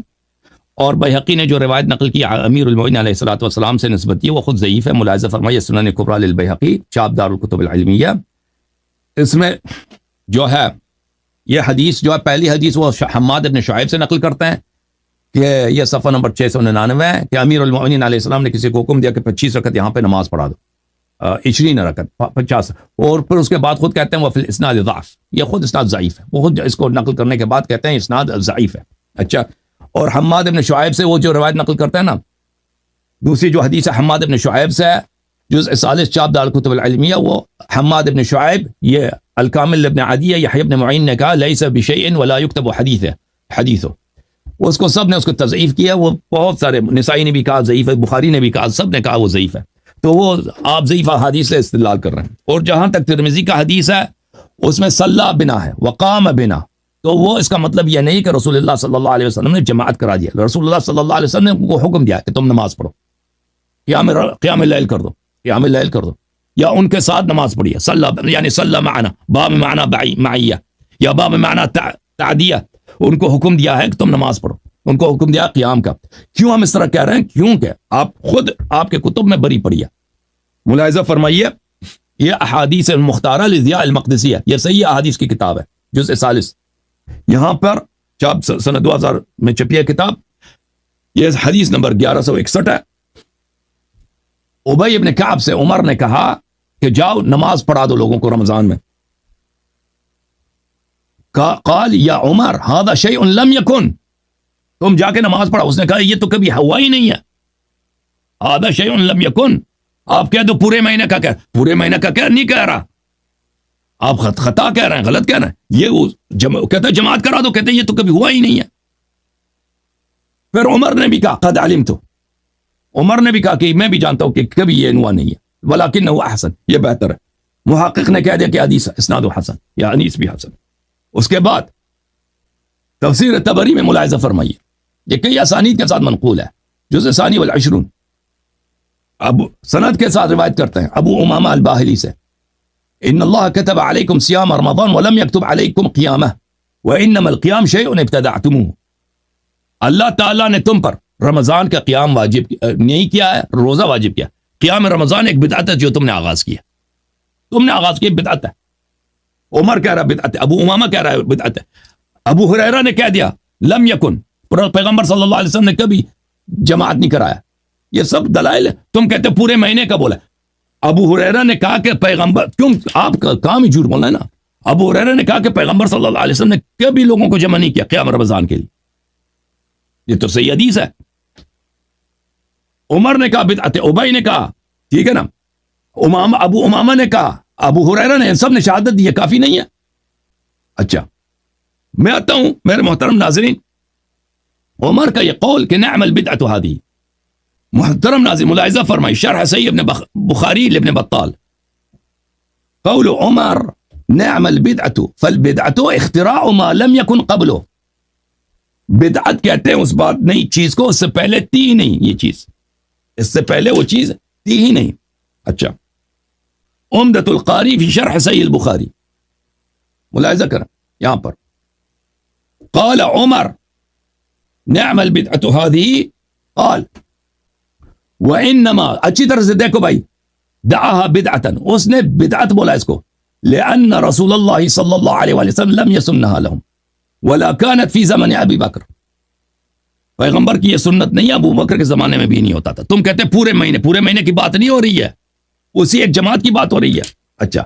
اور بہقی نے جو روایت نقل کی امیر المؤمنین علیہ الصلوۃ والسلام سے نسبت کی وہ خود ضعیف ہے. ملاحظہ فرمائیے سنن کبریٰ للبیہقی، چاپ دار الکتب العلمیہ. اس میں جو ہے یہ حدیث جو ہے پہلی حدیث وہ حماد بن شعیب سے نقل کرتے ہیں کہ یہ صفحہ نمبر 699 ہے کہ امیر المؤمنین علیہ السلام نے کسی کو حکم دیا کہ 25 رکعت یہاں پہ نماز پڑھا دو، 20 رکعت 50، اور پھر اس کے بعد خود کہتے ہیں وہ فی الاسناد ضعف، یہ خود اسناد ضعیف ہے. وہ خود اس کو نقل کرنے کے بعد کہتے ہیں اسناد ضعیف ہے. اچھا، اور حماد بن شعیب سے وہ جو روایت نقل کرتے ہیں نا، دوسری جو حدیث ہے حماد بن شعیب سے جزء 40 چاپ دار الکتب العلمیہ، وہ حماد بن شعیب یہ الکامل ابن عدیہ یحییٰ بن معین نے کہا لیس بشیء ولا یکتب حدیث، اس کو سب نے اس کو تضعیف کیا. وہ بہت سارے، نسائی نے بھی کہا ضعیف ہے، بخاری نے بھی کہا، سب نے کہا وہ ضعیف ہے. تو وہ آپ ضعیف حدیث سے استدلال کر رہے ہیں. اور جہاں تک ترمذی کا حدیث ہے اس میں صلی بنا ہے وقام بنا، تو وہ اس کا مطلب یہ نہیں کہ رسول اللہ صلی اللہ علیہ وسلم نے جماعت کرا دیا. رسول اللہ صلی اللہ علیہ وسلم نے ان کو حکم دیا کہ تم نماز پڑھو، قیام اللیل کر دو، قیام اللیل کر دو، یا ان کے ساتھ نماز پڑھیے. صلی یعنی صلی معنا، با میں معنی معیہ یا با میں معنی تعدیہ، ان کو حکم دیا ہے کہ تم نماز پڑھو، ان کو حکم دیا قیام کا. کیوں ہم اس طرح کہہ رہے ہیں؟ کیونکہ آپ خود آپ کے کتب میں بری پڑھیے. ملاحظہ فرمائیے، یہ احادیث المختارہ لضیاء المقدسیہ، یہ صحیح احادیث کی کتاب ہے، جزء 40. یہاں پر چاپ سنہ 2000 میں چھپی ہے کتاب، یہ حدیث نمبر 1161 ہے. ابی ابن کعب سے عمر نے کہا کہ جاؤ نماز پڑھا دو لوگوں کو رمضان میں. قال یا عمر هذا شيء لم يكن، تم جا کے نماز پڑھا. اس نے کہا یہ تو کبھی ہوا ہی نہیں ہے. هذا شيء لم يكن، آپ کہہ دو پورے مہینے کا، کہہ پورے مہینے کا کہہ نہیں کہہ رہا، آپ خطا کہہ رہے ہیں، غلط کہہ رہے ہیں. یہ کہتا ہے جماعت کرا دو، کہتے ہیں یہ تو کبھی ہوا ہی نہیں ہے. پھر عمر نے بھی کہا قد علمت، عمر نے بھی کہا کہ میں بھی جانتا ہوں کہ کبھی یہ ہوا نہیں ہے، ولکنہ احسن، یہ بہتر ہے. محقق نے کہہ دیا کہ حدیث اسناد حسن، یا حدیث بھی حسن. اس کے بعد تفسیر طبری میں ملاحظہ فرمائیے، یہ کئی اسانید کے ساتھ منقول ہے، جزء ثانی والعشرون. اب سند کے ساتھ روایت کرتے ہیں ابو امامہ الباہلی سے، ان اللہ كتب علیکم صیام رمضان ولم یکتب علیکم قیامہ وانما القیام شیء ابتدعتموه. اللہ تعالیٰ نے تم پر رمضان کا قیام واجب نہیں کیا ہے، روزہ واجب کیا. قیام رمضان ایک بدعت ہے جو تم نے آغاز کیا، تم نے آغاز کیا، بدعت ہے. عمر کہہ رہا بدعت ہے، ابو امامہ کہہ رہا ہے بدعت ہے. ابو ہریرہ نے کہہ دیا لم یکن، پیغمبر صلی اللہ علیہ وسلم نے کبھی جماعت نہیں کرایا. یہ سب دلائل ہے. تم کہتے پورے مہینے کا بولا. ابو ہریرہ نے کہا کہ پیغمبر، کیوں آپ کا کام ہی جھوٹ بولنا ہے نا. ابو ہریرہ نے کہا کہ پیغمبر صلی اللہ علیہ وسلم نے کبھی لوگوں کو جمع نہیں کیا قیام رمضان کے لیے. یہ تو صحیح حدیث ہے. عمر نے کہا بدعت ہے، ابی نے کہا، ٹھیک ہے نا، ابو امامہ نے کہا، ابو ہریرہ نے، ان سب نے شہادت دی ہے، کافی نہیں ہے. اچھا میں آتا ہوں میرے محترم ناظرین، عمر کا یہ قول کہ نعم البدعۃ هذه، محترم ناظرین ملاحظہ فرمائی شرح صحیح ابن بخاری لابن بطال، قول عمر نعم البدعۃ فالبدعۃ اختراع ما لم يكن قبله. بدعت کہتے ہیں اس بات نئی چیز کو، اس سے پہلے تھی ہی نہیں یہ چیز، اس سے پہلے وہ چیز تھی ہی نہیں. اچھا عمدۃ القاری فی شرح صحیح البخاری، ملاحظہ کریں یہاں پر قال عمر نعم البدعۃ هذه قال وانما، اچھی طرح سے دیکھو بھائی، دعاها بدعتا، اس نے بدعت بولا اس کو، لان رسول اللہ صلی اللہ علیہ وسلم لم يسنها لهم ولا كانت في زمن ابی بکر. پیغمبر کی یہ سنت نہیں، ابو بکر کے زمانے میں بھی نہیں ہوتا تھا. تم کہتے پورے مہینے کی بات نہیں ہو رہی ہے، اسی ایک جماعت کی بات ہو رہی ہے. اچھا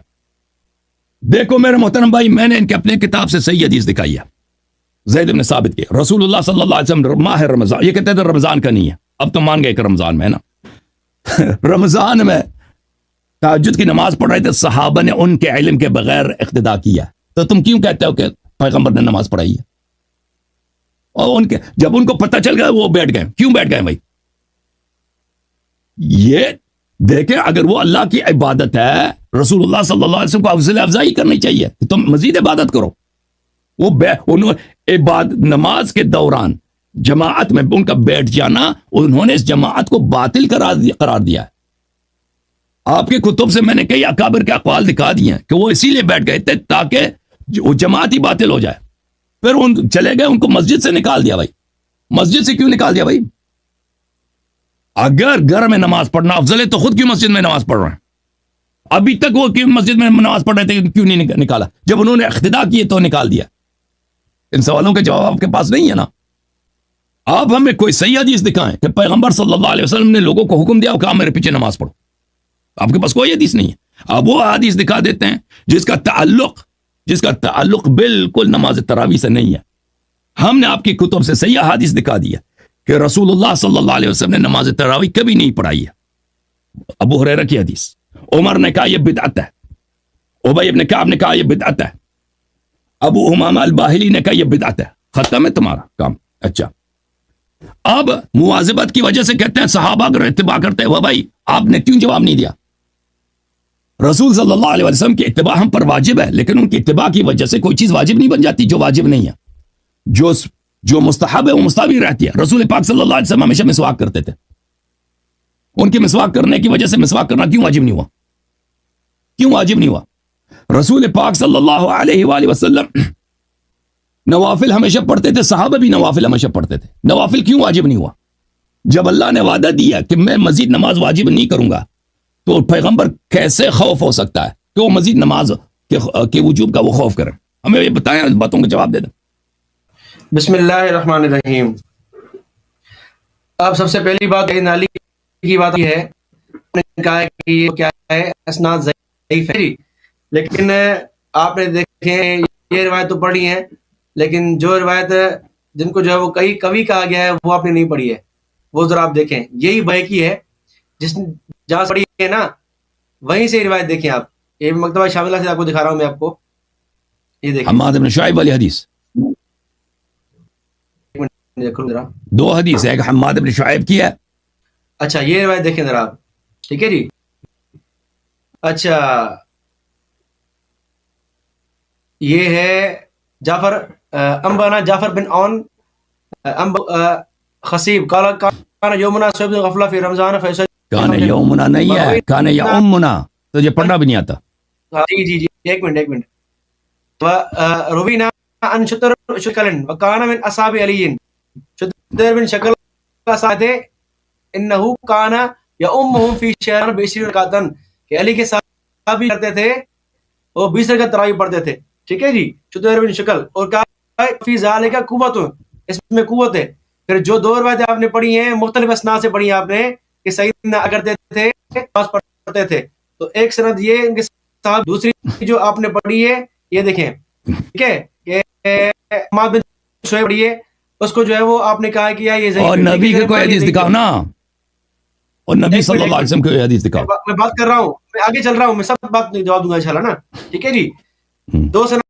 دیکھو میرے محترم بھائی، میں نے ان کے اپنے کتاب سے صحیح حدیث دکھائی ہے، زید بن ثابت کے، رسول اللہ صلی اللہ علیہ وسلم ماہ رمضان، یہ کہتے تھے رمضان کا نہیں ہے، اب تو مان گئے کہ رمضان میں ہے نا. رمضان میں تہجد کی نماز پڑھ رہے تھے، صحابہ نے ان کے علم کے بغیر اقتدا کیا، تو تم کیوں کہتے ہو کہ پیغمبر نے نماز پڑھائی ہے؟ اور ان کے جب ان کو پتہ چل گیا وہ بیٹھ گئے. کیوں بیٹھ گئے بھائی؟ یہ دیکھیں اگر وہ اللہ کی عبادت ہے، رسول اللہ صلی اللہ علیہ وسلم کو افضل افضائی کرنی چاہیے کہ تم مزید عبادت کرو. وہ نماز کے دوران جماعت میں ان کا بیٹھ جانا، انہوں نے اس جماعت کو باطل قرار دیا ہے. آپ کے کتب سے میں نے کئی اکابر کے اقوال دکھا دیے ہیں کہ وہ اسی لیے بیٹھ گئے تھے تاکہ وہ جماعت ہی باطل ہو جائے. پھر ان چلے گئے، ان کو مسجد سے نکال دیا. بھائی مسجد سے کیوں نکال دیا بھائی؟ اگر گھر میں نماز پڑھنا افضل ہے تو خود کیوں مسجد میں نماز پڑھ رہے ہیں؟ ابھی تک وہ کیوں مسجد میں نماز پڑھ رہے تھے، کیوں نہیں نکالا؟ جب انہوں نے اقتدا کیے تو نکال دیا. ان سوالوں کے جواب آپ کے پاس نہیں ہے نا. آپ ہمیں کوئی صحیح حدیث دکھائیں کہ پیغمبر صلی اللہ علیہ وسلم نے لوگوں کو حکم دیا کہ آپ میرے پیچھے نماز پڑھو. آپ کے پاس کوئی حدیث نہیں ہے. آپ وہ حدیث دکھا دیتے ہیں جس کا تعلق بالکل نماز تراویح سے نہیں ہے. ہم نے آپ کی کتب سے صحیح حدیث دکھا دیا کہ رسول اللہ صلی اللہ علیہ وسلم نے نماز تراویح کبھی نہیں پڑھائی ہے. ابو ہریرہ کی حدیث، عمر نے کہا یہ بدعت ہے، ابی ابن کعب نے کہا یہ بدعت ہے، ابو امامہ الباہلی نے کہا یہ بدعت ہے. ختم ہے تمہارا کام. اچھا اب مواظبت کی وجہ سے کہتے ہیں صحابہ اگر اتباع کرتے ہیں، وہ بھائی آپ نے کیوں جواب نہیں دیا؟ رسول صلی اللہ علیہ وسلم کی اتباع ہم پر واجب ہے، لیکن ان کی اتباع کی وجہ سے کوئی چیز واجب نہیں بن جاتی جو واجب نہیں ہے. جو مستحب ہے وہ مستحب ہی رہتی ہے. رسول پاک صلی اللہ علیہ وسلم ہمیشہ مسواک کرتے تھے. ان کے مسواک کرنے کی وجہ سے مسواک کرنا کیوں واجب نہیں ہوا؟ کیوں واجب نہیں ہوا؟ رسول پاک صلی اللہ علیہ وآلہ وسلم نوافل ہمیشہ پڑھتے تھے، صحابہ بھی نوافل ہمیشہ پڑھتے تھے. نوافل کیوں واجب نہیں ہوا؟ جب اللہ نے وعدہ دیا کہ میں مزید نماز واجب نہیں کروں گا، تو پیغمبر کیسے خوف ہو سکتا ہے کہ وہ مزید نماز کے وجوب کا وہ خوف کریں؟ ہمیں یہ بتائیں، اس باتوں کا جواب دے دیں. بسم اللہ الرحمن الرحیم. اب سب سے پہلی بات نالی کی بات یہ ہے، نے کہا ہے کہ یہ کیا ہے، اسناد ضعیف ہے، لیکن آپ نے دیکھیں یہ روایت تو پڑھی ہے، لیکن جو روایت جن کو جو ہے وہ کبھی کہا گیا ہے وہ آپ نے نہیں پڑھی ہے. وہ ذرا آپ دیکھیں، یہی بیہقی ہے جس نے جہاں پڑھی ہے نا، وہیں سے روایت دیکھیں آپ. یہ مکتبہ شاملہ سے آپ کو دکھا رہا ہوں میں آپ کو، یہ دیکھیں حماد بن شعیب والی حدیث، ذرا. دو حدیث ہے، ایک حماد بن شعیب کی ہے. اچھا یہ روایت دیکھیں ذرا آپ، ٹھیک ہے جی. اچھا یہ ہے جعفر انبانا جعفر بن عون خصیب قال کان یومنا صبح غفلہ فی رمضان فیصل. کان یومنا نہیں ہے، کان یومنا، تجھے پڑھنا بھی نہیں آتا. جی جی جی ایک منٹ. روینا ان شطر شکلن وکان من اصحاب علی، شطر بن شکل کا ساتھ ہے، انہو کان یؤمہم فی شہر ب20 رکعتن، کہ علی کے ساتھ بھی کرتے تھے، وہ 20 رکعت تراویح پڑھتے تھے. ٹھیک ہے جی. شطر بن شکل، اور کہا فی ذالک قوت، اس میں قوت ہے. پھر جو دو روایتیں آپ نے پڑھی ہیں مختلف اسناد سے پڑھی ہیں آپ نے، کہ سیدنا کرتے تھے نماز پڑھتے تھے، تو ایک سند یہ ان کے ساتھ، دوسری جو آپ نے پڑھی ہے یہ دیکھیں، ٹھیک ہے، کہ حماد بن شعیب پڑھی ہے، اس کو جو ہے وہ آپ نے کہا کہ یہ ضعیف ہے. اور نبی کی کوئی حدیث دکھاؤ نا، اور نبی صلی اللہ علیہ وسلم کی کوئی حدیث دکھاؤ. میں بات کر رہا ہوں، میں آگے چل رہا ہوں، میں سب بات جواب دوں گا انشاءاللہ نا. ٹھیک ہے جی. دو سند